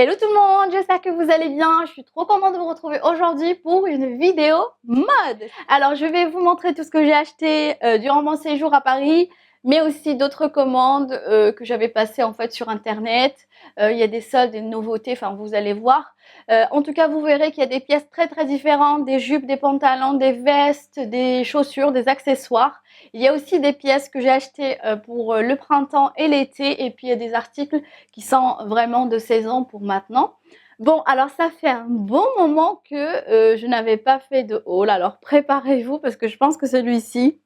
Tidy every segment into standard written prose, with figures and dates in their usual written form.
Hello tout le monde, j'espère que vous allez bien. Je suis trop contente de vous retrouver aujourd'hui pour une vidéo mode. Alors je vais vous montrer tout ce que j'ai acheté durant mon séjour à Paris, mais aussi d'autres commandes que j'avais passées en fait sur internet. Il y a des soldes, des nouveautés, enfin vous allez voir. En tout cas vous verrez qu'il y a des pièces très différentes, des jupes, des pantalons, des vestes, des chaussures, des accessoires. Il y a aussi des pièces que j'ai achetées pour le printemps et l'été, et puis il y a des articles qui sont vraiment de saison pour maintenant. Bon, alors ça fait un bon moment que je n'avais pas fait de haul, alors préparez-vous parce que je pense que celui-ci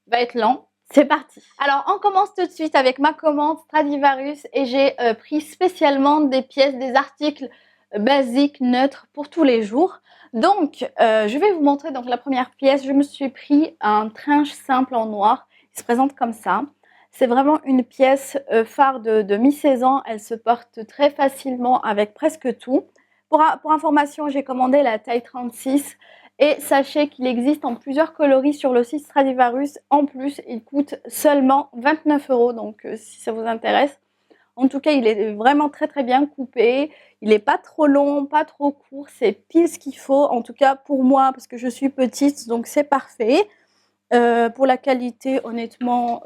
va être lent. C'est parti. Alors on commence tout de suite avec ma commande Stradivarius et j'ai pris spécialement des pièces, des articles basiques, neutres pour tous les jours. Donc je vais vous montrer donc la première pièce. Je me suis pris un trinche simple en noir. Il se présente comme ça. C'est vraiment une pièce phare de mi-saison. Elle se porte très facilement avec presque tout. Pour information, j'ai commandé la taille 36. Et sachez qu'il existe en plusieurs coloris sur le site Stradivarius. En plus, il coûte seulement 29 €. Donc, si ça vous intéresse. En tout cas, il est vraiment très bien coupé. Il n'est pas trop long, pas trop court. C'est pile ce qu'il faut. En tout cas, pour moi, parce que je suis petite, donc c'est parfait. Pour la qualité, honnêtement,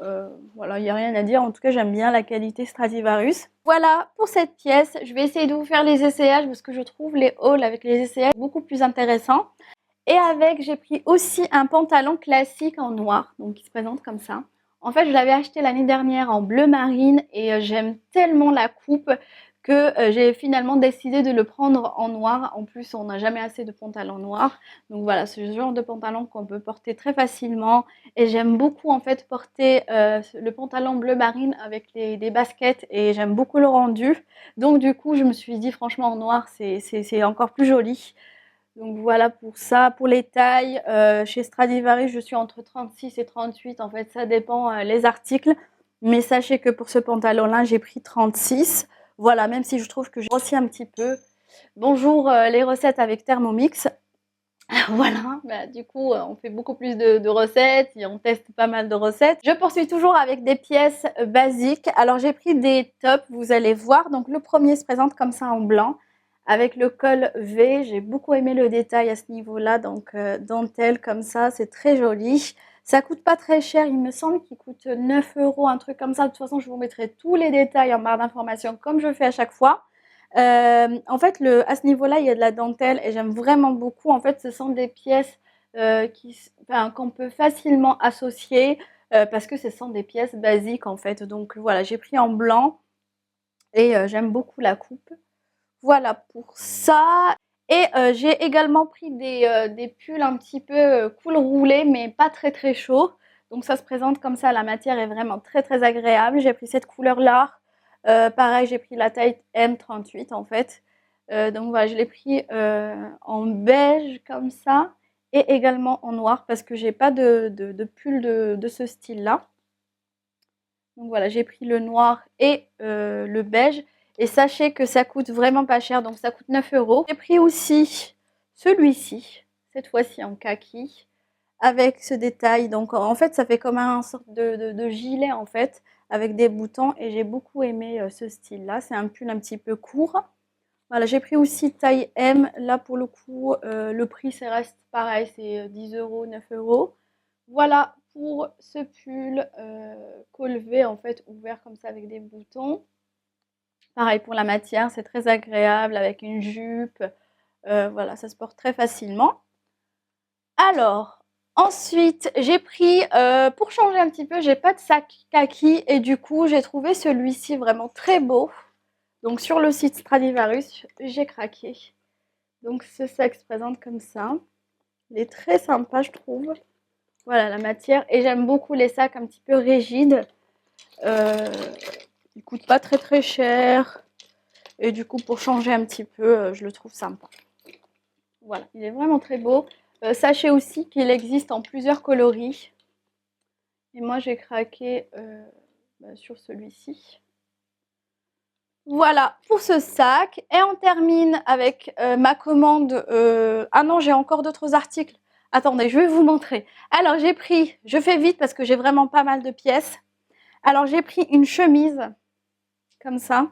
voilà, il n'y a rien à dire. En tout cas, j'aime bien la qualité Stradivarius. Voilà pour cette pièce. Je vais essayer de vous faire les essayages parce que je trouve les hauls avec les essayages beaucoup plus intéressants. Et avec, j'ai pris aussi un pantalon classique en noir, donc qui se présente comme ça. En fait, je l'avais acheté l'année dernière en bleu marine et j'aime tellement la coupe que j'ai finalement décidé de le prendre en noir. En plus, on n'a jamais assez de pantalons noirs. Donc voilà, c'est ce genre de pantalon qu'on peut porter très facilement. Et j'aime beaucoup en fait porter le pantalon bleu marine avec des baskets et j'aime beaucoup le rendu. Donc du coup, je me suis dit franchement en noir, c'est encore plus joli. Donc voilà pour ça. Pour les tailles, chez Stradivarius, je suis entre 36 et 38. En fait, ça dépend les articles. Mais sachez que pour ce pantalon-là, j'ai pris 36. Voilà, même si je trouve que j'ai grossi un petit peu. Bonjour les recettes avec Thermomix. Voilà, bah, du coup, on fait beaucoup plus de recettes et on teste pas mal de recettes. Je poursuis toujours avec des pièces basiques. Alors, j'ai pris des tops, vous allez voir. Donc, le premier se présente comme ça en blanc avec le col V. J'ai beaucoup aimé le détail à ce niveau-là. Donc, dentelle comme ça, c'est très joli. Ça coûte pas très cher, il me semble qu'il coûte 9 €, un truc comme ça. De toute façon, je vous mettrai tous les détails en barre d'informations comme je fais à chaque fois. En fait, à ce niveau-là, il y a de la dentelle et j'aime vraiment beaucoup. En fait, ce sont des pièces qu'on peut facilement associer parce que ce sont des pièces basiques en fait. Donc voilà, j'ai pris en blanc et j'aime beaucoup la coupe. Voilà pour ça. Et j'ai également pris des pulls un petit peu cool roulés, mais pas très chaud. Donc ça se présente comme ça, la matière est vraiment très agréable. J'ai pris cette couleur-là. Pareil, j'ai pris la taille M38 en fait. Donc voilà, je l'ai pris en beige comme ça et également en noir parce que j'ai pas de pull de ce style-là. Donc voilà, j'ai pris le noir et le beige. Et sachez que ça coûte vraiment pas cher, donc ça coûte 9 €. J'ai pris aussi celui-ci, cette fois-ci en kaki, avec ce détail. Donc en fait, ça fait comme un sorte de gilet en fait, avec des boutons. Et j'ai beaucoup aimé ce style-là. C'est un pull un petit peu court. Voilà, j'ai pris aussi taille M. Là, pour le coup, le prix, ça reste pareil, c'est 10 €, 9 €. Voilà pour ce pull col V, en fait, ouvert comme ça avec des boutons. Pareil pour la matière, c'est très agréable avec une jupe. Voilà, ça se porte très facilement. Alors, ensuite, j'ai pris, pour changer un petit peu, j'ai pas de sac kaki et du coup, j'ai trouvé celui-ci vraiment très beau. Donc sur le site Stradivarius, j'ai craqué. Donc ce sac se présente comme ça. Il est très sympa, je trouve. Voilà la matière. Et j'aime beaucoup les sacs un petit peu rigides. Ils coûtent pas très cher. Et du coup, pour changer un petit peu, je le trouve sympa. Voilà, il est vraiment très beau. Sachez aussi qu'il existe en plusieurs coloris. Et moi, j'ai craqué sur celui-ci. Voilà pour ce sac. Et on termine avec ma commande. Ah non, j'ai encore d'autres articles. Attendez, je vais vous montrer. Alors, j'ai pris, je fais vite parce que j'ai vraiment pas mal de pièces. Alors, j'ai pris une chemise, comme ça.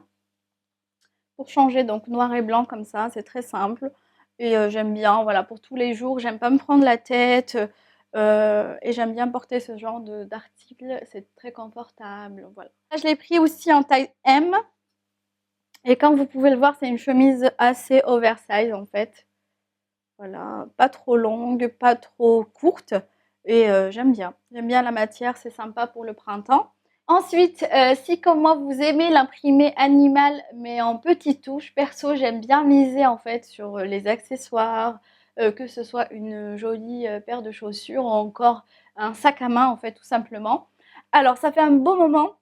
pour changer, donc noir et blanc comme ça, c'est très simple. Et j'aime bien, voilà, pour tous les jours, j'aime pas me prendre la tête. Et j'aime bien porter ce genre d'article, c'est très confortable, voilà. Là, je l'ai pris aussi en taille M. Et comme vous pouvez le voir, c'est une chemise assez oversize en fait. Voilà, pas trop longue, pas trop courte. Et j'aime bien. J'aime bien la matière, c'est sympa pour le printemps. Ensuite, si comme moi vous aimez l'imprimé animal mais en petites touches, perso j'aime bien miser en fait sur les accessoires, que ce soit une jolie paire de chaussures ou encore un sac à main en fait tout simplement. Alors ça fait un beau moment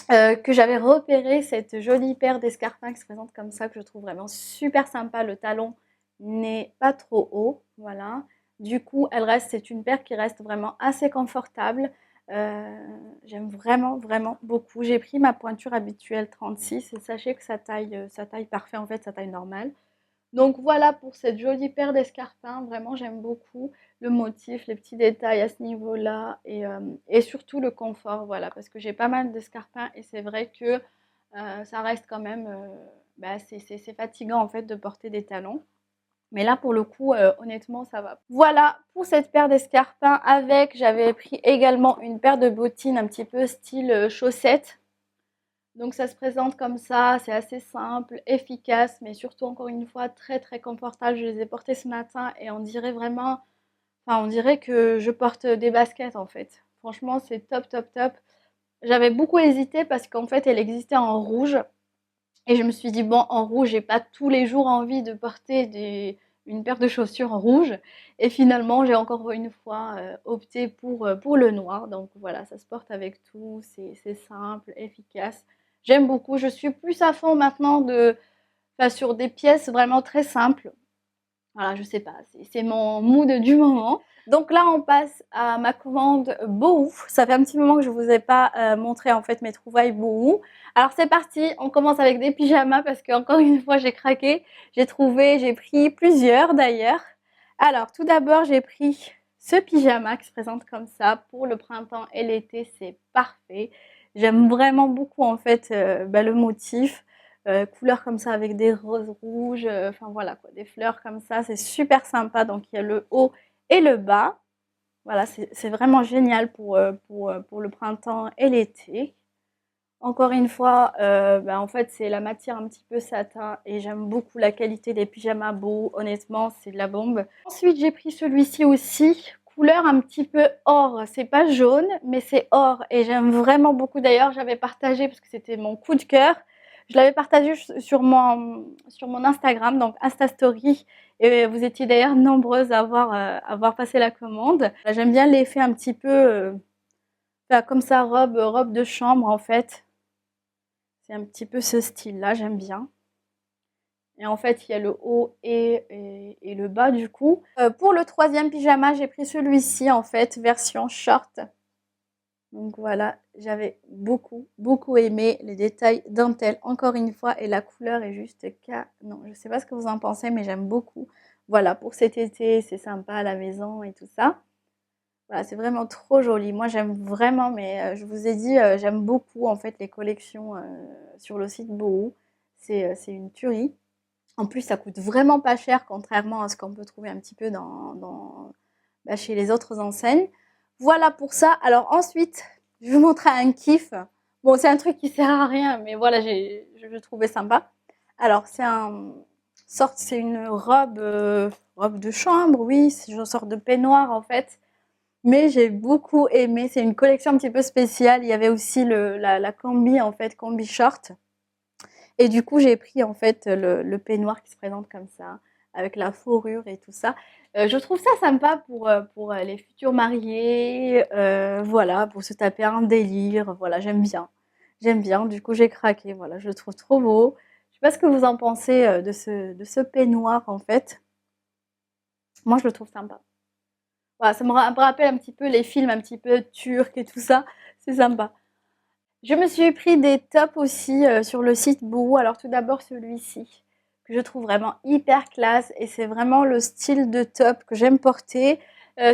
que j'avais repéré cette jolie paire d'escarpins qui se présente comme ça, que je trouve vraiment super sympa. Le talon n'est pas trop haut, voilà. Du coup, c'est une paire qui reste vraiment assez confortable. J'aime vraiment, vraiment beaucoup. J'ai pris ma pointure habituelle 36 et sachez que ça taille parfait, en fait, ça taille normale. Donc voilà pour cette jolie paire d'escarpins, vraiment j'aime beaucoup le motif, les petits détails à ce niveau-là et surtout le confort, voilà, parce que j'ai pas mal d'escarpins et c'est vrai que ça reste quand même, c'est fatigant en fait de porter des talons. Mais là pour le coup, honnêtement ça va. Voilà pour cette paire d'escarpins avec, j'avais pris également une paire de bottines un petit peu style chaussettes. Donc ça se présente comme ça, c'est assez simple, efficace, mais surtout encore une fois très très confortable. Je les ai portées ce matin et on dirait vraiment, enfin on dirait que je porte des baskets en fait. Franchement c'est top top top. J'avais beaucoup hésité parce qu'en fait elle existait en rouge et je me suis dit bon en rouge j'ai pas tous les jours envie de porter une paire de chaussures rouges et finalement j'ai encore une fois opté pour le noir. Donc voilà, ça se porte avec tout, c'est simple, efficace. J'aime beaucoup, je suis plus à fond maintenant sur des pièces vraiment très simples. Voilà, je sais pas, c'est mon mood du moment. Donc là, on passe à ma commande Boohoo. Ça fait un petit moment que je vous ai pas montré en fait mes trouvailles Boohoo. Alors c'est parti, on commence avec des pyjamas parce que encore une fois j'ai craqué. J'ai pris plusieurs d'ailleurs. Alors tout d'abord j'ai pris ce pyjama qui se présente comme ça pour le printemps et l'été, c'est parfait. J'aime vraiment beaucoup en fait le motif. Couleurs comme ça avec des roses rouges, enfin voilà quoi, des fleurs comme ça, c'est super sympa. Donc il y a le haut et le bas. Voilà, c'est vraiment génial pour le printemps et l'été. Encore une fois, en fait, c'est la matière un petit peu satin et j'aime beaucoup la qualité des pyjamas beaux. Honnêtement, c'est de la bombe. Ensuite, j'ai pris celui-ci aussi, couleur un petit peu or. C'est pas jaune, mais c'est or et j'aime vraiment beaucoup. D'ailleurs, j'avais partagé parce que c'était mon coup de cœur. Je l'avais partagé sur mon Instagram, donc Insta Story. Et vous étiez d'ailleurs nombreuses à avoir passé la commande. J'aime bien l'effet un petit peu comme ça, robe de chambre en fait. C'est un petit peu ce style-là, j'aime bien. Et en fait, il y a le haut et le bas du coup. Pour le troisième pyjama, j'ai pris celui-ci en fait, version short. Donc voilà, j'avais beaucoup, beaucoup aimé les détails dentelle, encore une fois, et la couleur est juste non, je sais pas ce que vous en pensez, mais j'aime beaucoup. Voilà, pour cet été, c'est sympa à la maison et tout ça. Voilà, c'est vraiment trop joli. Moi, j'aime vraiment, mais je vous ai dit, j'aime beaucoup en fait les collections sur le site Boohoo. C'est une tuerie. En plus, ça coûte vraiment pas cher, contrairement à ce qu'on peut trouver un petit peu chez les autres enseignes. Voilà pour ça. Alors ensuite, je vais vous montrer un kiff. Bon, c'est un truc qui sert à rien, mais voilà, je trouvais sympa. Alors, c'est une robe de chambre, oui, c'est une sorte de peignoir en fait. Mais j'ai beaucoup aimé, c'est une collection un petit peu spéciale. Il y avait aussi la combi en fait, combi short. Et du coup, j'ai pris en fait le peignoir qui se présente comme ça, avec la fourrure et tout ça. Je trouve ça sympa pour les futurs mariés, voilà, pour se taper un délire. Voilà, j'aime bien. J'aime bien, du coup j'ai craqué, voilà, je le trouve trop beau. Je sais pas ce que vous en pensez de ce peignoir en fait. Moi, je le trouve sympa. Voilà, ça me rappelle un petit peu les films un petit peu turcs et tout ça. C'est sympa. Je me suis pris des tops aussi sur le site Boohoo. Alors tout d'abord celui-ci, que je trouve vraiment hyper classe et c'est vraiment le style de top que j'aime porter.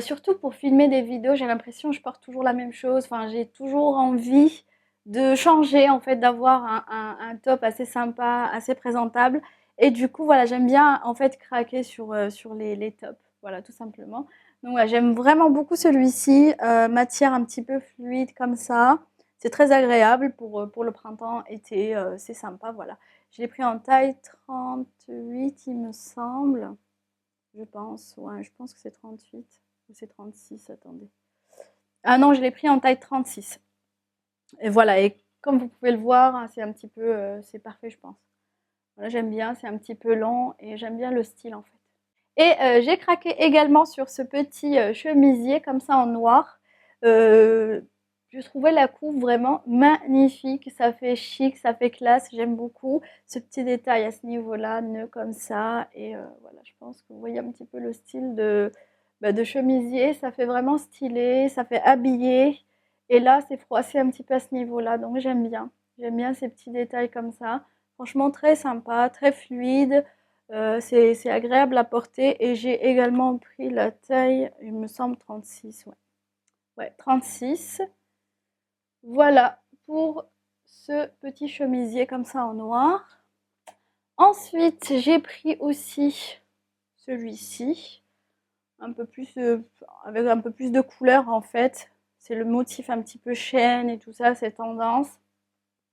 Surtout pour filmer des vidéos, j'ai l'impression que je porte toujours la même chose. Enfin, j'ai toujours envie de changer en fait, d'avoir un top assez sympa, assez présentable. Et du coup, voilà, j'aime bien en fait craquer sur les tops, voilà, tout simplement. Donc voilà, j'aime vraiment beaucoup celui-ci, matière un petit peu fluide comme ça. C'est très agréable pour le printemps, été, c'est sympa, voilà. Je l'ai pris en taille 38, il me semble. Je pense, ouais, je pense que c'est 38 ou c'est 36, attendez. Ah non, je l'ai pris en taille 36. Et voilà, et comme vous pouvez le voir, hein, c'est un petit peu, c'est parfait, je pense. Voilà, j'aime bien, c'est un petit peu lent et j'aime bien le style en fait. Et j'ai craqué également sur ce petit chemisier comme ça en noir. Euh, je trouvais la coupe vraiment magnifique, ça fait chic, ça fait classe, j'aime beaucoup ce petit détail à ce niveau-là, nœud comme ça. Et voilà, je pense que vous voyez un petit peu le style de chemisier, ça fait vraiment stylé, ça fait habillé. Et là, c'est froissé un petit peu à ce niveau-là, donc j'aime bien ces petits détails comme ça. Franchement, très sympa, très fluide. C'est agréable à porter et j'ai également pris la taille, il me semble 36, ouais. Ouais, 36. Voilà pour ce petit chemisier comme ça en noir. Ensuite, j'ai pris aussi celui-ci, un peu plus avec un peu plus de couleur en fait. C'est le motif un petit peu chêne et tout ça, c'est tendance.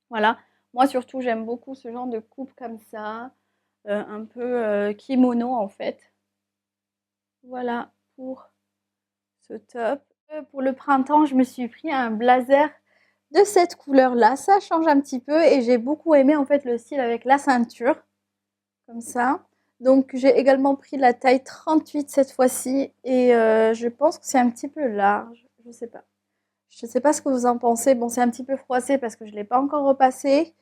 Voilà. Moi surtout, j'aime beaucoup ce genre de coupe comme ça, un peu kimono en fait. Voilà pour ce top. Pour le printemps, je me suis pris un blazer de cette couleur-là. Ça change un petit peu et j'ai beaucoup aimé en fait le style avec la ceinture, comme ça. Donc j'ai également pris la taille 38 cette fois-ci et je pense que c'est un petit peu large. Je sais pas. Je sais pas ce que vous en pensez. Bon, c'est un petit peu froissé parce que je ne l'ai pas encore repassé.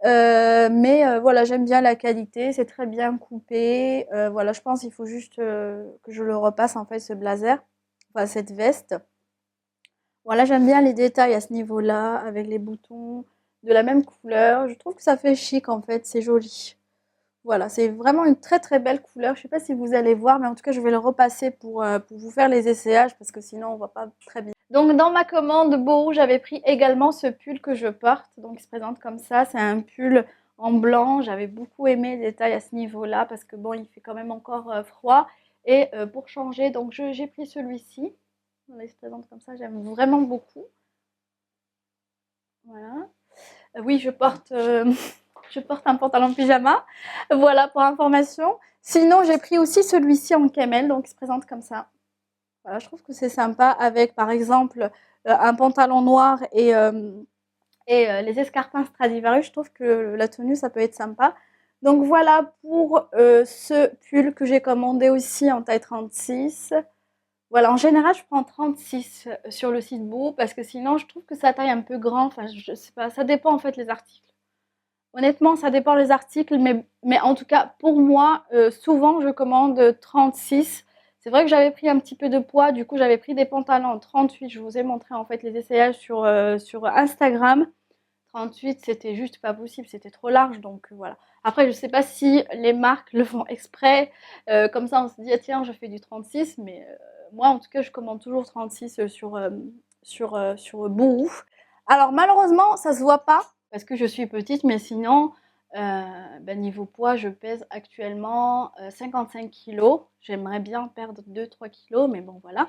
Mais voilà, j'aime bien la qualité, c'est très bien coupé. Voilà, je pense qu'il faut juste que je le repasse en fait, ce blazer, enfin cette veste. Voilà, j'aime bien les détails à ce niveau-là, avec les boutons de la même couleur. Je trouve que ça fait chic en fait, c'est joli. Voilà, c'est vraiment une très très belle couleur. Je ne sais pas si vous allez voir, mais en tout cas, je vais le repasser pour vous faire les essayages parce que sinon, on ne voit pas très bien. Donc, dans ma commande Beau, j'avais pris également ce pull que je porte. Donc, il se présente comme ça. C'est un pull en blanc. J'avais beaucoup aimé les détails à ce niveau-là parce que bon, il fait quand même encore froid. Et pour changer, donc j'ai pris celui-ci. Il se présente comme ça. J'aime vraiment beaucoup. Voilà. Oui, je porte un pantalon pyjama. Voilà pour information. Sinon, j'ai pris aussi celui-ci en camel, donc il se présente comme ça. Voilà, je trouve que c'est sympa avec, par exemple, un pantalon noir et les escarpins Stradivarius. Je trouve que la tenue, ça peut être sympa. Donc voilà pour ce pull que j'ai commandé aussi en taille 36. Voilà, en général, je prends 36 sur le site Beau parce que sinon, je trouve que ça taille un peu grand. Enfin, je sais pas, ça dépend en fait les articles. Honnêtement, ça dépend des articles, mais en tout cas, pour moi, souvent, je commande 36. C'est vrai que j'avais pris un petit peu de poids, du coup, j'avais pris des pantalons en 38. Je vous ai montré en fait les essayages sur Instagram. 38, c'était juste pas possible, c'était trop large, donc voilà. Après, je sais pas si les marques le font exprès, comme ça on se dit, ah, tiens, je fais du 36, mais moi, en tout cas, je commande toujours 36 sur Boohoo. Alors, malheureusement, ça se voit pas, parce que je suis petite, mais sinon, niveau poids, je pèse actuellement 55 kilos. J'aimerais bien perdre 2-3 kilos, mais bon, voilà.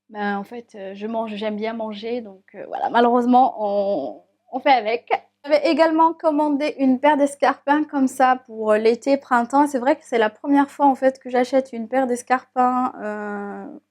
Ben, en fait, je mange, j'aime bien manger, donc voilà, malheureusement, on fait avec. J'avais également commandé une paire d'escarpins comme ça pour l'été, printemps. C'est vrai que c'est la première fois en fait que j'achète une paire d'escarpins,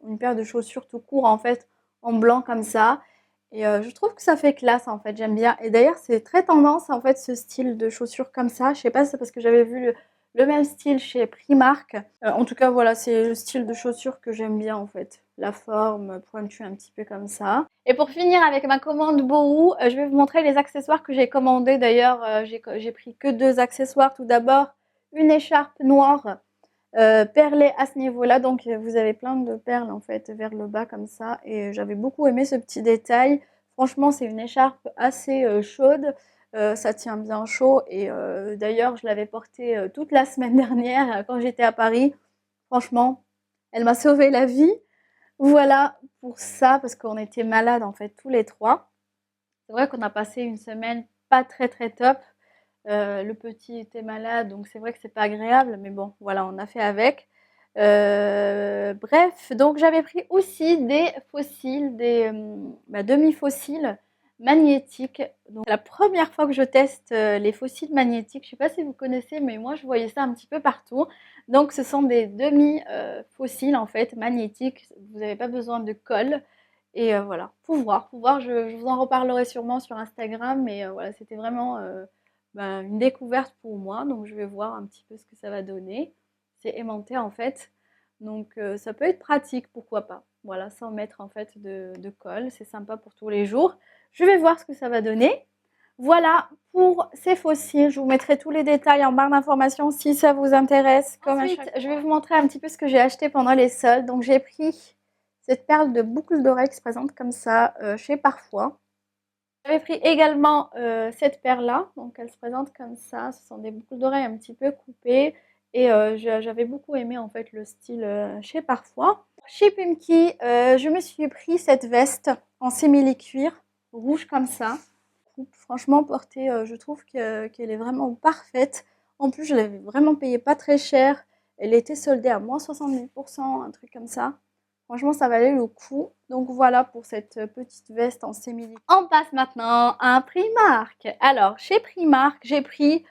une paire de chaussures tout court en fait, en blanc comme ça. Et je trouve que ça fait classe en fait, j'aime bien. Et d'ailleurs, c'est très tendance en fait ce style de chaussures comme ça. Je sais pas si c'est parce que j'avais vu le même style chez Primark. En tout cas, voilà, c'est le style de chaussures que j'aime bien en fait. La forme pointue un petit peu comme ça. Et pour finir avec ma commande Boohoo, je vais vous montrer les accessoires que j'ai commandés. D'ailleurs, j'ai pris que 2 accessoires. Tout d'abord, une écharpe noire perlée à ce niveau-là. Donc, vous avez plein de perles en fait vers le bas comme ça. Et j'avais beaucoup aimé ce petit détail. Franchement, c'est une écharpe assez chaude. Ça tient bien chaud. Et d'ailleurs, je l'avais portée toute la semaine dernière quand j'étais à Paris. Franchement, elle m'a sauvé la vie. Voilà pour ça, parce qu'on était malades en fait tous les trois. C'est vrai qu'on a passé une semaine pas très très top. Le petit était malade, donc c'est vrai que c'est pas agréable, mais bon, voilà, on a fait avec. Bref, donc j'avais pris aussi des fossiles, des demi-fossiles magnétiques. Donc c'est la première fois que je teste les fossiles magnétiques. Je sais pas si vous connaissez, mais moi je voyais ça un petit peu partout. Donc ce sont des demi-fossiles en fait magnétiques. Vous n'avez pas besoin de colle. Et voilà, pour voir, je vous en reparlerai sûrement sur Instagram, mais voilà, c'était vraiment une découverte pour moi, donc je vais voir un petit peu ce que ça va donner. C'est aimanté en fait, donc ça peut être pratique, pourquoi pas. Voilà, sans mettre en fait de colle, c'est sympa pour tous les jours. Je vais voir ce que ça va donner. Voilà pour ces fossiles, je vous mettrai tous les détails en barre d'informations si ça vous intéresse. Ensuite, je vais vous montrer un petit peu ce que j'ai acheté pendant les soldes. Donc j'ai pris cette perle de boucle d'oreille qui se présente comme ça chez Parfois. J'avais pris également cette paire-là, donc elle se présente comme ça. Ce sont des boucles d'oreilles un petit peu coupées et j'avais beaucoup aimé en fait le style chez Parfois. Chez Pumki, je me suis pris cette veste en simili-cuir rouge comme ça. Franchement portée, je trouve qu'elle est vraiment parfaite. En plus, je l'avais vraiment payée pas très cher. Elle était soldée à moins 70%, un truc comme ça. Franchement, ça valait le coup. Donc voilà pour cette petite veste en simili. On passe maintenant à un Primark. Alors, chez Primark, j'ai pris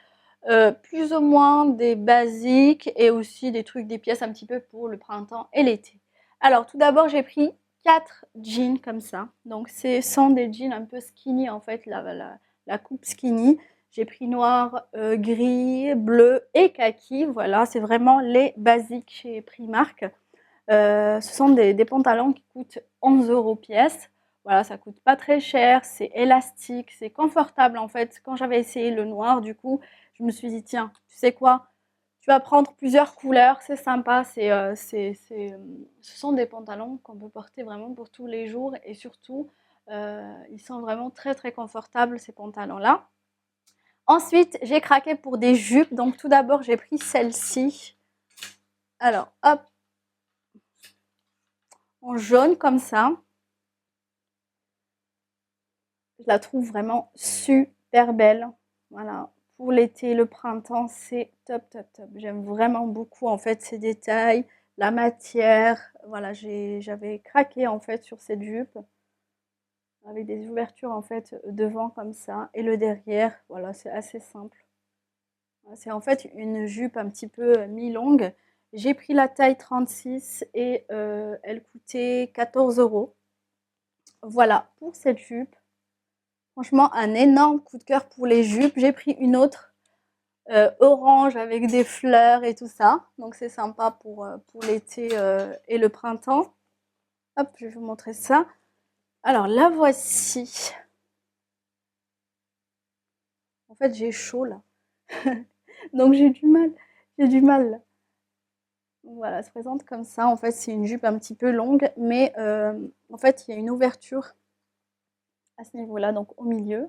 plus ou moins des basiques et aussi des trucs, des pièces un petit peu pour le printemps et l'été. Alors, tout d'abord, j'ai pris 4 jeans comme ça. Donc, ce sont des jeans un peu skinny en fait, la coupe skinny. J'ai pris noir, gris, bleu et kaki. Voilà, c'est vraiment les basiques chez Primark. Ce sont des pantalons qui coûtent 11 € pièce. Voilà, ça coûte pas très cher, c'est élastique, c'est confortable en fait. Quand j'avais essayé le noir, du coup, je me suis dit, tiens, tu sais quoi, tu vas prendre plusieurs couleurs, c'est sympa. Ce sont des pantalons qu'on peut porter vraiment pour tous les jours et surtout, ils sont vraiment très très confortables ces pantalons-là. Ensuite, j'ai craqué pour des jupes. Donc tout d'abord, j'ai pris celle-ci. Alors, hop, en jaune comme ça. Je la trouve vraiment super belle. Voilà, pour l'été, le printemps, c'est top, top, top. J'aime vraiment beaucoup en fait ces détails, la matière. Voilà, j'avais craqué en fait sur cette jupe avec des ouvertures en fait devant comme ça et le derrière. Voilà, c'est assez simple. C'est en fait une jupe un petit peu mi-longue. J'ai pris la taille 36 et elle coûtait 14 €. Voilà pour cette jupe. Franchement, un énorme coup de cœur pour les jupes. J'ai pris une autre orange avec des fleurs et tout ça. Donc c'est sympa pour l'été et le printemps. Hop, je vais vous montrer ça. Alors la voici. En fait, j'ai chaud là. Donc j'ai du mal. J'ai du mal là. Donc, voilà, elle se présente comme ça. En fait, c'est une jupe un petit peu longue, mais en fait, il y a une ouverture à ce niveau-là, donc au milieu.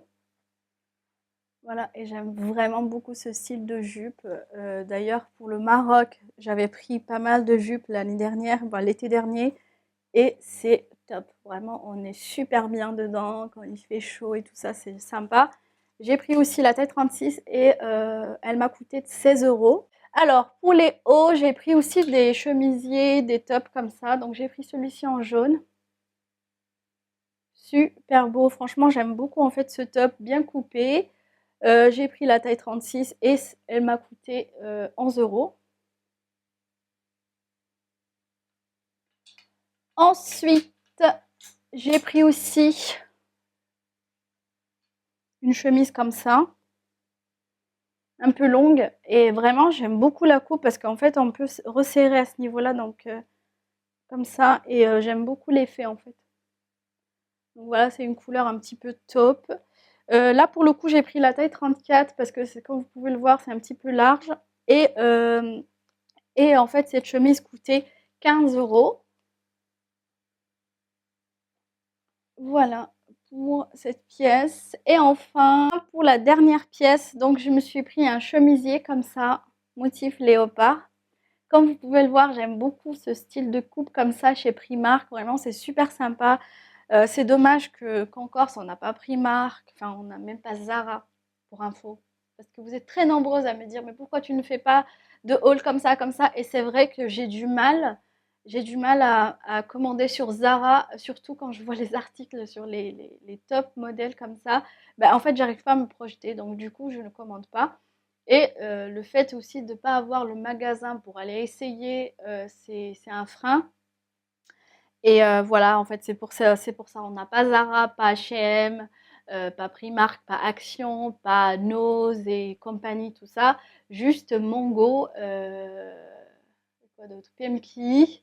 Voilà, et j'aime vraiment beaucoup ce style de jupe. D'ailleurs, pour le Maroc, j'avais pris pas mal de jupes l'année dernière, l'été dernier, et c'est top. Vraiment, on est super bien dedans quand il fait chaud et tout ça, c'est sympa. J'ai pris aussi la taille 36 et elle m'a coûté 16 €. Alors, pour les hauts, j'ai pris aussi des chemisiers, des tops comme ça. Donc, j'ai pris celui-ci en jaune. Super beau. Franchement, j'aime beaucoup en fait ce top bien coupé. J'ai pris la taille 36 et elle m'a coûté 11 €. Ensuite, j'ai pris aussi une chemise comme ça, un peu longue. Et vraiment, j'aime beaucoup la coupe parce qu'en fait, on peut resserrer à ce niveau-là, donc comme ça. Et j'aime beaucoup l'effet en fait. Donc voilà, c'est une couleur un petit peu taupe. Là, pour le coup, j'ai pris la taille 34 parce que, comme vous pouvez le voir, c'est un petit peu large. Et en fait, cette chemise coûtait 15 €. Voilà pour cette pièce. Et enfin, pour la dernière pièce, donc je me suis pris un chemisier comme ça, motif léopard. Comme vous pouvez le voir, j'aime beaucoup ce style de coupe comme ça chez Primark. Vraiment, c'est super sympa. C'est dommage qu'en Corse, on n'a pas Primark, enfin, on n'a même pas Zara, pour info. Parce que vous êtes très nombreuses à me dire, mais pourquoi tu ne fais pas de haul comme ça, comme ça? Et c'est vrai que j'ai du mal à commander sur Zara, surtout quand je vois les articles sur les top modèles comme ça. Bah, en fait, j'arrive pas à me projeter, donc du coup, je ne commande pas. Et le fait aussi de ne pas avoir le magasin pour aller essayer, c'est un frein. Et voilà, en fait, c'est pour ça. On n'a pas Zara, pas H&M, pas Primark, pas Action, pas Nose et compagnie, tout ça. Juste Mongo, quoi d'autre? PMKI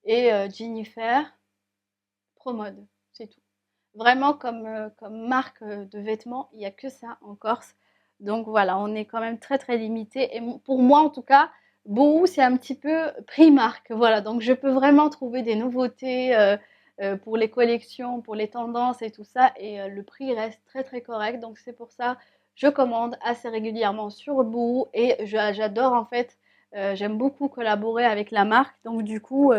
et Jennifer, Promode, c'est tout. Vraiment comme marque de vêtements, il n'y a que ça en Corse. Donc voilà, on est quand même très très limité. Et pour moi en tout cas, Boohoo c'est un petit peu Primark. Voilà, donc je peux vraiment trouver des nouveautés pour les collections, pour les tendances et tout ça. Et le prix reste très très correct. Donc c'est pour ça je commande assez régulièrement sur Boohoo. Et j'adore en fait, j'aime beaucoup collaborer avec la marque. Donc du coup,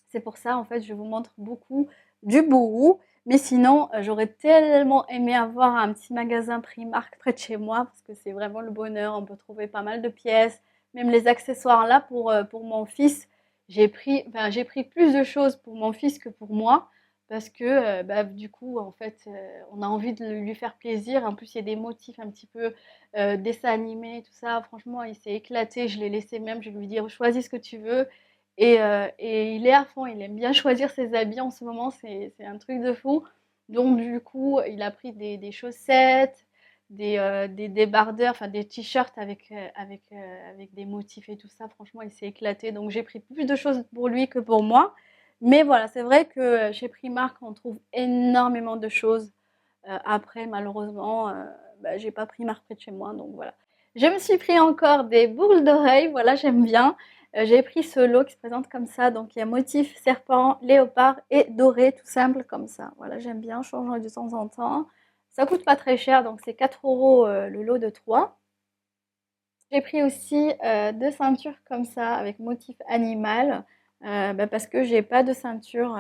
c'est pour ça, en fait, je vous montre beaucoup du Boohoo. Mais sinon, j'aurais tellement aimé avoir un petit magasin Primark près de chez moi parce que c'est vraiment le bonheur. On peut trouver pas mal de pièces, même les accessoires là pour mon fils. J'ai pris plus de choses pour mon fils que pour moi parce que bah, du coup, en fait, on a envie de lui faire plaisir. En plus, il y a des motifs un petit peu dessins animés, tout ça. Franchement, il s'est éclaté. Je l'ai laissé même. Je lui ai dit, choisis ce que tu veux. Et il est à fond, il aime bien choisir ses habits en ce moment, c'est un truc de fou. Donc du coup, il a pris des chaussettes, des débardeurs, enfin des t-shirts avec des motifs et tout ça. Franchement, il s'est éclaté. Donc j'ai pris plus de choses pour lui que pour moi. Mais voilà, c'est vrai que chez Primark, on trouve énormément de choses. Après, malheureusement, bah, j'ai pas Primark près de chez moi, donc voilà. Je me suis pris encore des boucles d'oreilles, voilà, j'aime bien. J'ai pris ce lot qui se présente comme ça, donc il y a motif serpent, léopard et doré, tout simple comme ça. Voilà, j'aime bien, changeant de temps en temps. Ça coûte pas très cher, donc c'est 4 euros le lot de 3. J'ai pris aussi deux ceintures comme ça, avec motif animal, bah, parce que j'ai pas de ceinture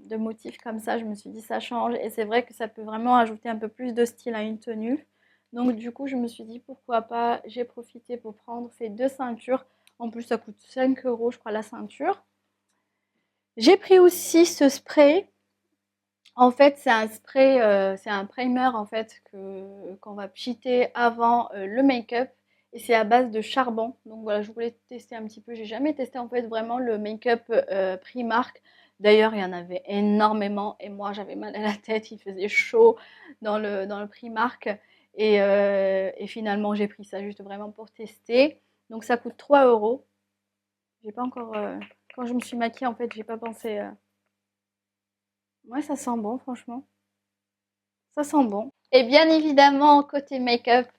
de motif comme ça. Je me suis dit ça change, et c'est vrai que ça peut vraiment ajouter un peu plus de style à une tenue. Donc du coup, je me suis dit pourquoi pas, j'ai profité pour prendre ces deux ceintures. En plus, ça coûte 5 euros, je crois, la ceinture. J'ai pris aussi ce spray. En fait, c'est un spray, c'est un primer en fait qu'on va pchiter avant le make-up, et c'est à base de charbon. Donc voilà, je voulais tester un petit peu. J'ai jamais testé en fait vraiment le make-up Primark. D'ailleurs, il y en avait énormément et moi j'avais mal à la tête, il faisait chaud dans le Primark, et finalement j'ai pris ça juste vraiment pour tester. Donc ça coûte 3 euros. J'ai pas encore, quand je me suis maquillée en fait, j'ai pas pensé. Ouais, ça sent bon franchement. Ça sent bon. Et bien évidemment, côté make-up,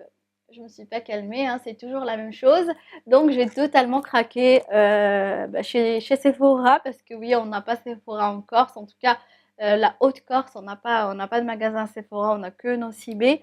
je me suis pas calmée, hein, c'est toujours la même chose. Donc j'ai totalement craqué bah, chez Sephora, parce que oui, on n'a pas Sephora en Corse. En tout cas, la Haute-Corse, on n'a pas de magasin Sephora, on a que nos CB.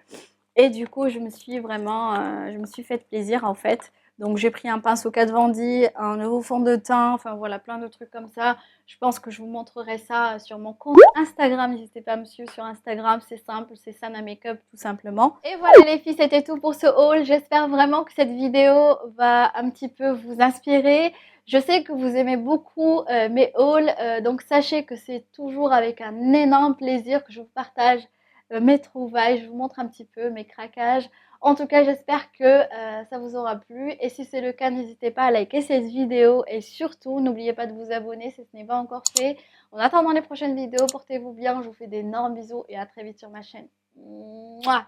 Et du coup, je me suis fait plaisir en fait. Donc j'ai pris un pinceau 4 Vendy, un nouveau fond de teint, enfin voilà, plein de trucs comme ça. Je pense que je vous montrerai ça sur mon compte Instagram. N'hésitez pas à me suivre sur Instagram, c'est simple, c'est Sana Makeup tout simplement. Et voilà les filles, c'était tout pour ce haul. J'espère vraiment que cette vidéo va un petit peu vous inspirer. Je sais que vous aimez beaucoup mes hauls, donc sachez que c'est toujours avec un énorme plaisir que je vous partage mes trouvailles, je vous montre un petit peu mes craquages. En tout cas, j'espère que ça vous aura plu, et si c'est le cas, n'hésitez pas à liker cette vidéo, et surtout, n'oubliez pas de vous abonner si ce n'est pas encore fait. En attendant les prochaines vidéos, portez-vous bien, je vous fais d'énormes bisous et à très vite sur ma chaîne. Mouah.